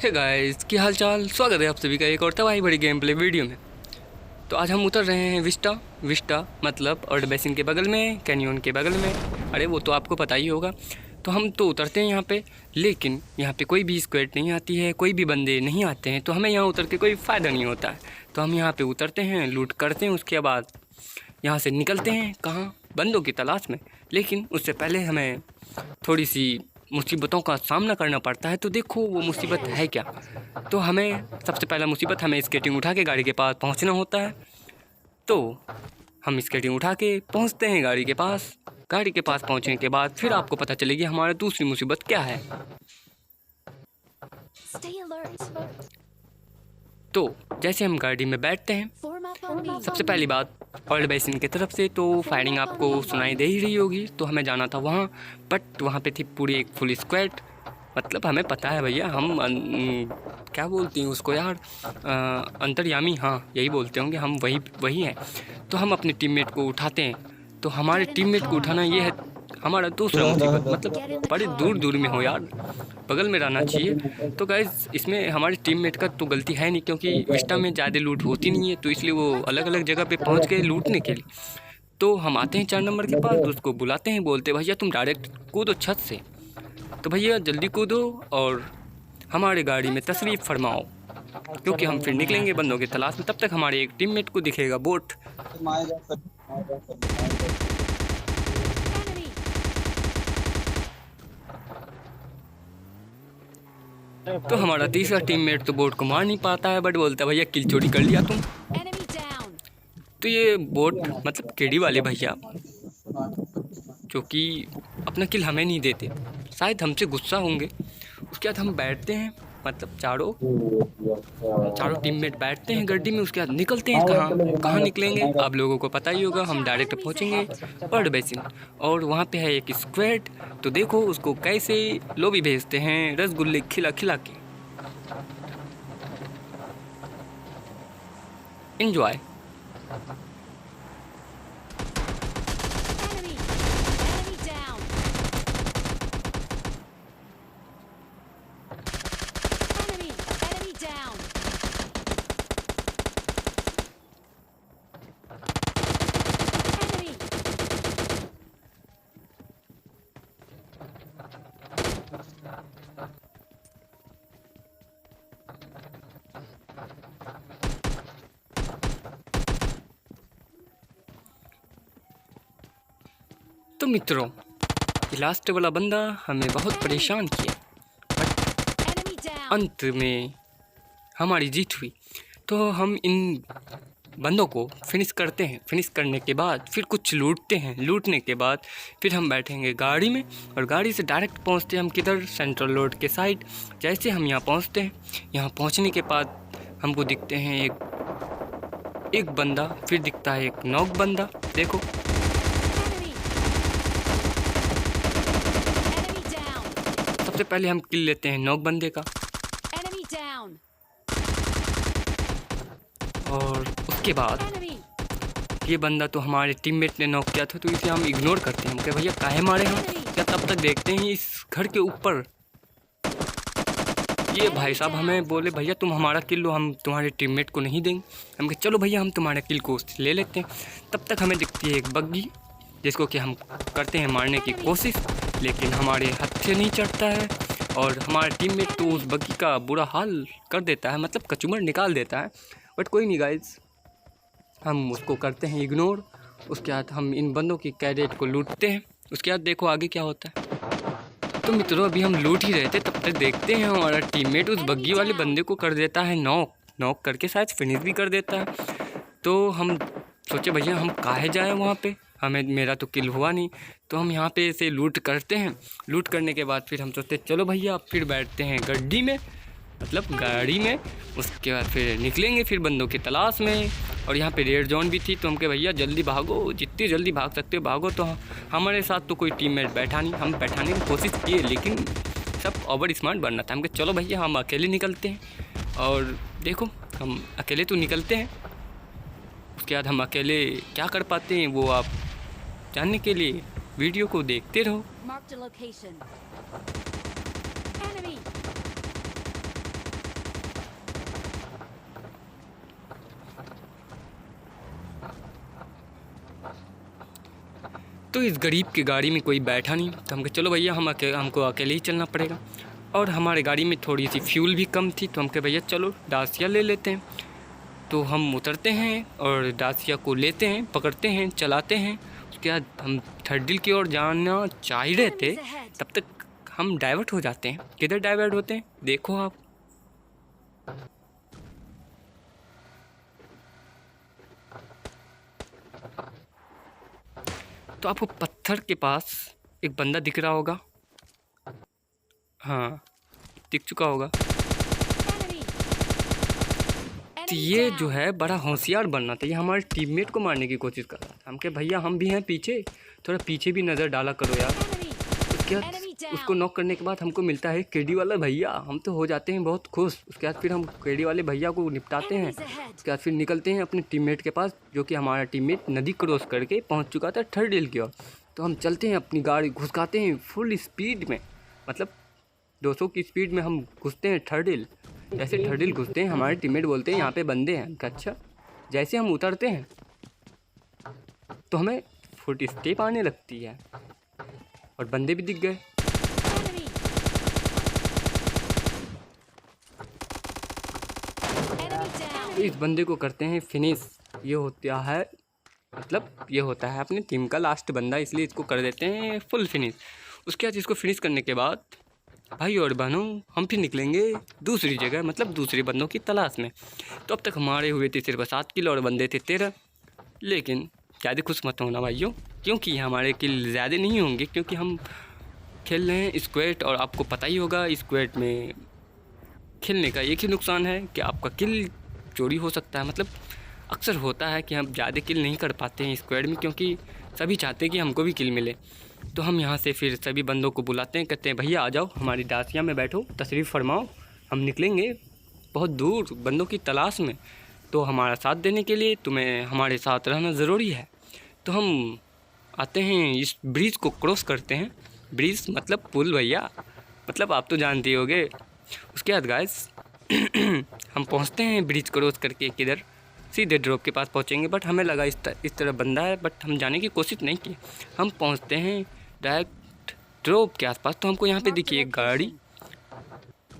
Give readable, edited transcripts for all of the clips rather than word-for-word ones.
Hey guys, क्या हाल चाल। स्वागत है आप सभी का एक और तबाही बड़ी गेम प्ले वीडियो में। तो आज हम उतर रहे हैं विस्टा मतलब ओल्ड बेसिन के बगल में, कैनियन के बगल में। अरे वो तो आपको पता ही होगा। तो हम तो उतरते हैं यहाँ पे, लेकिन यहाँ पे कोई भी स्क्वाड नहीं आती है, कोई भी बंदे नहीं आते हैं। तो हमें यहाँ उतर के कोई फ़ायदा नहीं होता है। तो हम यहाँ पर उतरते हैं, लूट करते हैं, उसके बाद यहाँ से निकलते हैं कहाँ, बंदों की तलाश में। लेकिन उससे पहले हमें थोड़ी सी मुसीबतों का सामना करना पड़ता है। तो देखो वो मुसीबत है क्या। तो हमें सबसे पहला मुसीबत, हमें स्केटिंग उठा के गाड़ी के पास पहुंचना होता है। तो हम स्केटिंग उठा के पहुंचते हैं गाड़ी के पास। गाड़ी के पास पहुंचने के बाद फिर आपको पता चलेगी हमारी दूसरी मुसीबत क्या है। तो जैसे हम गाड़ी में बैठते हैं, सबसे पहली बात ओल्ड बेसिन की तरफ से तो फायरिंग आपको सुनाई दे ही रही होगी। तो हमें जाना था वहाँ, बट वहाँ पे थी पूरी एक फुल स्क्वाड। मतलब हमें पता है भैया, हम क्या बोलते हैं उसको यार, अंतर्यामी, हाँ यही बोलते होंगे, हम वही हैं। तो हम अपने टीममेट को उठाते हैं। तो हमारे टीममेट को उठाना ये है हमारा दूसरा मुसीबत। मतलब बड़े दूर दूर में हो यार, बगल में रहना चाहिए। तो गाइस इसमें हमारे टीममेट का तो गलती है नहीं, क्योंकि विस्टा में ज़्यादा लूट होती नहीं है, तो इसलिए वो अलग अलग जगह पे पहुंच गए लूटने के लिए। तो हम आते हैं 4 नंबर के पास, तो उसको बुलाते हैं, बोलते भैया तुम डायरेक्ट कूदो छत से। तो भैया जल्दी कूदो और हमारे गाड़ी में तशरीफ़ फरमाओ, क्योंकि हम फिर निकलेंगे बंदों की तलाश में। तब तक हमारे एक टीममेट को दिखेगा बोट। तो हमारा तीसरा टीममेट तो बोट को मार नहीं पाता है, बट बोलता है भैया किल चोरी कर लिया तुम। तो ये बोट मतलब केडी वाले भैया, जो कि अपना किल हमें नहीं देते, शायद हमसे गुस्सा होंगे। उसके बाद हम बैठते हैं, मतलब चारों टीममेट बैठते हैं गाड़ी में। उसके बाद निकलते हैं। कहाँ निकलेंगे आप लोगों को पता ही होगा, हम डायरेक्ट पहुंचेंगे ओल्ड बेसिन, और वहाँ पे है एक स्क्वाड। तो देखो उसको कैसे लॉबी भेजते हैं रसगुल्ले खिला खिला के। एंजॉय। तो मित्रों, लास्ट वाला बंदा हमें बहुत परेशान किया, बट अंत में हमारी जीत हुई। तो हम इन बंदों को फिनिश करते हैं। फिनिश करने के बाद फिर कुछ लूटते हैं। लूटने के बाद फिर हम बैठेंगे गाड़ी में, और गाड़ी से डायरेक्ट पहुंचते हैं हम किधर, सेंट्रल रोड के साइड। जैसे हम यहाँ पहुंचते हैं, यहाँ पहुंचने के बाद हमको दिखते हैं एक बंदा, फिर दिखता है एक नॉक बंदा। देखो सबसे पहले हम किल लेते हैं नॉक बंदे का, और उसके बाद ये बंदा तो हमारे टीममेट ने नॉक किया था, तो इसे हम इग्नोर करते हैं कि भैया काहे मारे हम। क्या तब तक देखते हैं इस घर के ऊपर ये भाई साहब हमें बोले भैया तुम हमारा किल लो, हम तुम्हारे टीममेट को नहीं देंगे। हम कहे चलो भैया हम तुम्हारा किल को ले लेते हैं। तब तक हमें दिखती है एक बग्गी, जिसको कि हम करते हैं मारने की कोशिश, लेकिन हमारे हाथ से नहीं चढ़ता है, और हमारा टीममेट तो उस बग्गी का बुरा हाल कर देता है, मतलब कचूमर निकाल देता है। बट कोई नहीं गाइस, हम उसको करते हैं इग्नोर। उसके बाद हम इन बंदों की कैडेट को लूटते हैं। उसके बाद देखो आगे क्या होता है। तो मित्रों अभी हम लूट ही रहे थे, तब तक देखते हैं हमारा टीममेट उस बग्गी वाले बंदे को कर देता है नॉक करके, शायद फिनिश भी कर देता है। तो हम सोचे भैया हम काहे जाएँ वहाँ पे, मेरा तो किल हुआ नहीं। तो हम यहाँ पे इसे लूट करते हैं। लूट करने के बाद फिर हम सोचते चलो भैया फिर बैठते हैं गड्डी में, मतलब गाड़ी में। उसके बाद फिर निकलेंगे फिर बंदों की तलाश में। और यहाँ पे रेड जोन भी थी, तो हम कहे भैया जल्दी भागो, जितनी जल्दी भाग सकते हो भागो। तो हमारे साथ तो कोई टीममेट बैठा नहीं, हम बैठाने की कोशिश किए, लेकिन सब ओवर स्मार्ट बनना था। हम कहे चलो भैया हम अकेले निकलते हैं। और देखो हम अकेले तो निकलते हैं, उसके बाद हम अकेले क्या कर पाते हैं वो आप जानने के लिए वीडियो को देखते रहो। तो इस गरीब की गाड़ी में कोई बैठा नहीं, तो हम कहे चलो भैया हमको अकेले ही चलना पड़ेगा। और हमारे गाड़ी में थोड़ी सी फ्यूल भी कम थी, तो हम कहे भैया चलो डासिया ले लेते हैं। तो हम उतरते हैं और डासिया को लेते हैं, पकड़ते हैं, चलाते हैं। उसके बाद हम थर्ड डील की ओर जाना चाह ही रहे थे, तब तक हम डाइवर्ट हो जाते हैं। किधर डाइवर्ट होते हैं देखो आप। तो आपको पत्थर के पास एक बंदा दिख रहा होगा, हाँ दिख चुका होगा। तो ये जो है बड़ा होशियार बनना था, ये हमारे टीममेट को मारने की कोशिश कर रहा था। हम कहे भैया हम भी हैं पीछे, थोड़ा पीछे भी नज़र डाला करो यार। उसके बाद उसको नॉक करने के बाद हमको मिलता है केडी वाला भैया, हम तो हो जाते हैं बहुत खुश। उसके बाद फिर हम केडी वाले भैया को निपटाते हैं। उसके बाद फिर निकलते हैं अपने टीममेट के पास, जो कि हमारा टीममेट नदी क्रॉस करके पहुंच चुका था थर्ड डील की ओर। तो हम चलते हैं, अपनी गाड़ी घुसकाते हैं फुल स्पीड में, मतलब 200 की स्पीड में हम घुसते हैं थर्ड डील। जैसे थर्ड डील घुसते हैं हमारे टीममेट बोलते हैं यहाँ पे बंदे हैं। अच्छा, जैसे हम उतरते हैं तो हमें फुट स्टेप आने लगती है और बंदे भी दिख गए। इस बंदे को करते हैं फिनिश। ये होता है, मतलब ये होता है अपनी टीम का लास्ट बंदा, इसलिए इसको कर देते हैं फुल फिनिश। उसके बाद इसको फिनिश करने के बाद भाई और बहनों हम फिर निकलेंगे दूसरी जगह, मतलब दूसरे बंदों की तलाश में। तो अब तक हमारे हुए थे सिर्फ 7 किल और बंदे थे 13। लेकिन ज़्यादा खुश मत होना भाइयों, क्योंकि हमारे किल ज़्यादा नहीं होंगे, क्योंकि हम खेल रहे हैं स्क्वाड। और आपको पता ही होगा स्क्वाड में खेलने का एक ही नुकसान है कि आपका किल चोरी हो सकता है। मतलब अक्सर होता है कि हम ज़्यादा किल नहीं कर पाते हैं स्क्वाड में, क्योंकि सभी चाहते हैं कि हमको भी किल मिले। तो हम यहाँ से फिर सभी बंदों को बुलाते हैं, कहते हैं भैया आ जाओ हमारी डासिया में बैठो, तशरीफ़ फरमाओ, हम निकलेंगे बहुत दूर बंदों की तलाश में। तो हमारा साथ देने के लिए तुम्हें हमारे साथ रहना ज़रूरी है। तो हम आते हैं, इस ब्रिज को क्रॉस करते हैं। ब्रिज मतलब पुल भैया, मतलब आप तो जानते ही होगे। उसके बाद गाइस हम पहुंचते हैं ब्रिज क्रॉस करके, किधर सीधे ड्रॉप के पास पहुंचेंगे। बट हमें लगा इस तरह बंदा है, बट हम जाने की कोशिश नहीं की। हम पहुंचते हैं डायरेक्ट ड्रॉप के आसपास। तो हमको यहाँ पे दिखी एक गाड़ी,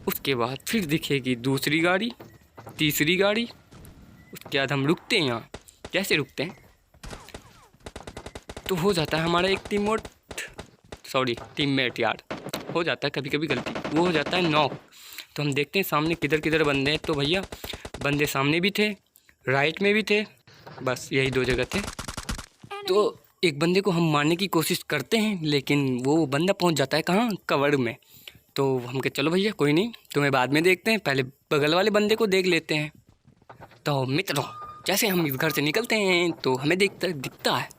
उसके बाद फिर दिखेगी दूसरी गाड़ी, तीसरी गाड़ी। उसके बाद हम रुकते हैं यहाँ। कैसे रुकते हैं तो हो जाता है हमारा एक टीममेट यार, हो जाता है कभी कभी गलती, वो हो जाता है नॉक। तो हम देखते हैं सामने किधर किधर बंदे हैं। तो भैया बंदे सामने भी थे, राइट में भी थे, बस यही 2 जगह थे। तो एक बंदे को हम मारने की कोशिश करते हैं, लेकिन वो बंदा पहुंच जाता है कहाँ, कवर में। तो हम कहे चलो भैया कोई नहीं, तुम्हें बाद में देखते हैं, पहले बगल वाले बंदे को देख लेते हैं। तो मित्रों जैसे हम इस घर से निकलते हैं तो हमें दिखता है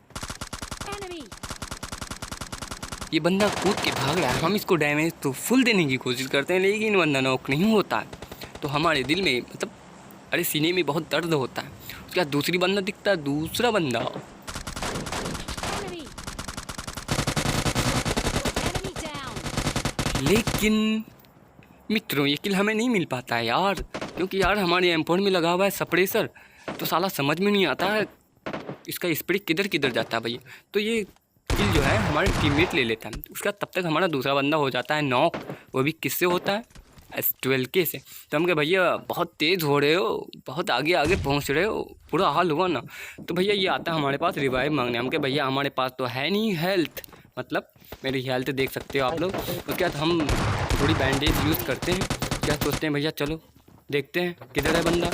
ये बंदा कूद के भाग रहा है। हम इसको डैमेज तो फुल देने की कोशिश करते हैं, लेकिन बंदा नॉक नहीं होता है। तो हमारे दिल में मतलब अरे सीने में बहुत दर्द होता है। उसके बाद दूसरी बंदा दिखता है, दूसरा बंदा, लेकिन मित्रों ये किल हमें नहीं मिल पाता है यार, क्योंकि यार हमारे M4 में लगा हुआ है सप्रेसर। तो साला समझ में नहीं आता है इसका स्प्रे किधर किधर जाता है भैया। तो ये किल जो है हमारे टीममेट ले लेता है। उसका तब तक हमारा दूसरा बंदा हो जाता है नॉक। वो भी किससे होता है, S12K से। तो हम कहे भैया बहुत तेज़ हो रहे हो, बहुत आगे आगे पहुंच रहे हो, पूरा हाल हुआ ना। तो भैया ये आता है हमारे पास रिवाइव मांगने। हम कहे भैया हमारे पास तो है नहीं हेल्थ, मतलब मेरी हेल्थ देख सकते हो आप लोग। उसके बाद हम थोड़ी बैंडेज यूज़ करते हैं। क्या सोचते हैं भैया चलो देखते हैं किधर है बंदा।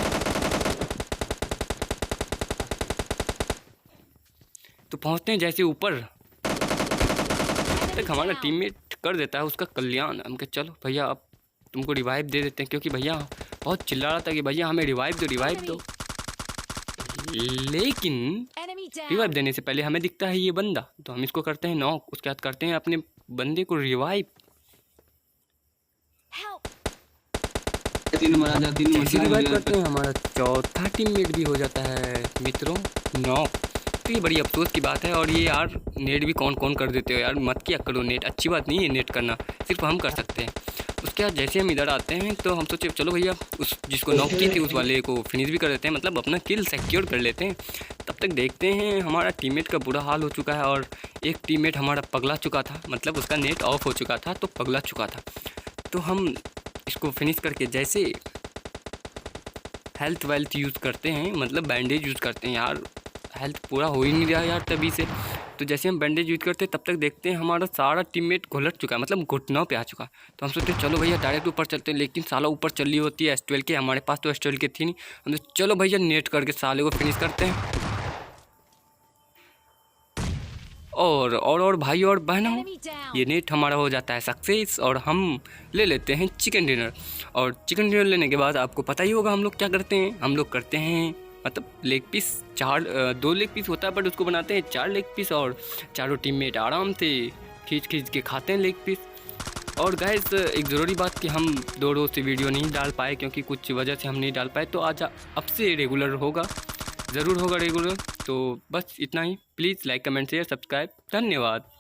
तो पहुंचते हैं जैसे ऊपर तक हमारा टीममेट कर देता है उसका कल्याण। हम कहे चलो भैया अब तुमको रिवाइव दे देते हैं, क्योंकि भैया बहुत चिल्ला रहा था कि भैया हमें रिवाइव दो। लेकिन रिवाइव देने से पहले हमें दिखता है ये बंदा, तो हम इसको करते हैं नॉक। उसके बाद करते हैं अपने बंदे को रिवाइव। रिवाइव करते हैं, हमारा चौथा टीममेट भी हो जाता है मित्रों नॉक। तो ये बड़ी अफसोस की बात है। और ये यार नेट भी कौन कौन कर देते हो यार, मत किया करो नेट, अच्छी बात नहीं है नेट करना, सिर्फ हम कर सकते हैं। उसके बाद जैसे हम इधर आते हैं तो हम सोचे चलो भैया उस जिसको नॉक की थी उस वाले को फिनिश भी कर देते हैं, मतलब अपना किल सिक्योर कर लेते हैं। तब तक देखते हैं हमारा टीममेट का बुरा हाल हो चुका है और एक टीममेट हमारा पगला चुका था, मतलब उसका नेट ऑफ हो चुका था तो पगला चुका था। तो हम इसको फिनिश करके जैसे हेल्थ वेल्थ यूज़ करते हैं, मतलब बैंडेज यूज़ करते हैं यार, हेल्थ पूरा हो ही नहीं रहा यार तभी से। तो जैसे हम बैंडेज यूज़ करते हैं तब तक देखते हैं हमारा सारा टीममेट घुलट चुका है, मतलब घुटनों पे आ चुका है। तो हम सोचते हैं चलो भैया डायरेक्ट ऊपर चलते हैं, लेकिन साला ऊपर चल रही होती है S12 के, हमारे पास तो S12 के थी नहीं। हम तो चलो भैया नेट करके साले को फिनिश करते हैं। और भाई और बहनों, ये नेट हमारा हो जाता है सक्सेस और हम ले लेते हैं चिकन डिनर। और चिकन डिनर लेने के बाद आपको पता ही होगा हम लोग क्या करते हैं, हम लोग करते हैं मतलब लेग पीस 2 लेग पीस होता है बट उसको बनाते हैं 4 लेग पीस और चारों टीममेट आराम से खींच के खाते हैं लेग पीस। और गाइस एक ज़रूरी बात कि हम 2 रोज़ से वीडियो नहीं डाल पाए क्योंकि कुछ वजह से हम नहीं डाल पाए, तो आज अब से रेगुलर होगा, ज़रूर होगा रेगुलर। तो बस इतना ही, please like comment share subscribe, धन्यवाद।